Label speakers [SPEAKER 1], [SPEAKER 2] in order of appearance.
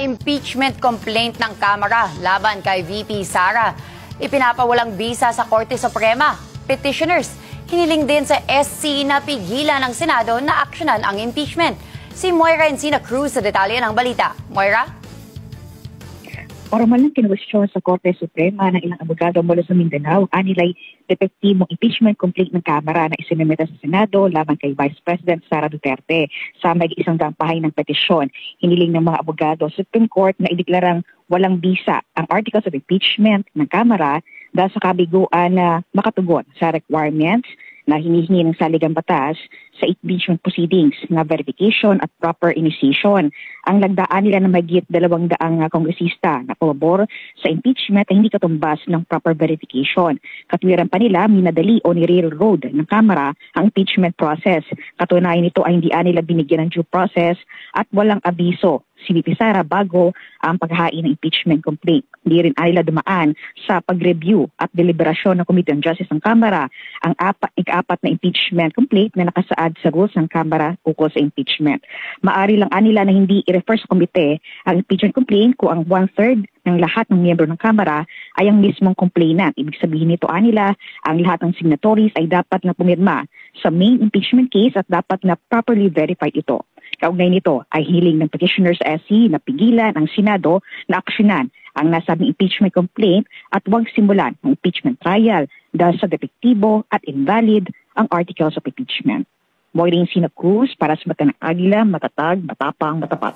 [SPEAKER 1] impeachment complaint ng Kamara laban kay VP Sara. Ipinapawalang bisa sa Korte Suprema. Petitioners, hiniling din sa SC na pigilan ng Senado na aksyonan ang impeachment. Si Moira Encina Cruz sa detalye ng balita. Moira?
[SPEAKER 2] Formal ng kinwestiyon sa Korte Suprema ng ilang abogado mula sa Mindanao, anilay depektibong impeachment complaint ng Kamara na isinumita sa Senado laban kay Vice President Sara Duterte sa mag-isang pahay ng petisyon. Hiniling ng mga abogado sa Supreme Court na ideklarang walang bisa ang articles of impeachment ng Kamara dahil sa kabiguan na makatugon sa requirements na hinihingi ng saligang batas sa impeachment proceedings na verification at proper initiation. Ang lagdaan nila na mahigit 200 kongresista na pabor sa impeachment ay hindi katumbas ng proper verification. Katwiran pa nila, minadali o nire-railroad ng Kamara ang impeachment process. Katunayan nito ay hindi nila binigyan ng due process at walang abiso si VP Sara bago ang paghahain ng impeachment complaint. Hindi rin nila dumaan sa pag-review at deliberasyon ng Committee on Justice ng Kamara ang ika-apat na impeachment complaint na nakasaad sa rules ng Kamara ukol sa impeachment. Maari lang nila na hindi i-refer sa komite ang impeachment complaint kung ang 1/3 ng lahat ng miyembro ng Kamara ay ang mismong complainant. Ibig sabihin nito nila, ang lahat ng signatories ay dapat na pumirma sa main impeachment case at dapat na properly verified ito. Kaugnay nito ay hiling ng petitioners sa SC na pigilan ang Senado na aksyonan ang nasabing impeachment complaint at huwag simulan ng impeachment trial dahil sa depektibo at invalid ang articles of impeachment. Moira Encina Cruz para sa Mata ng Agila, matatag, matapang, matapat.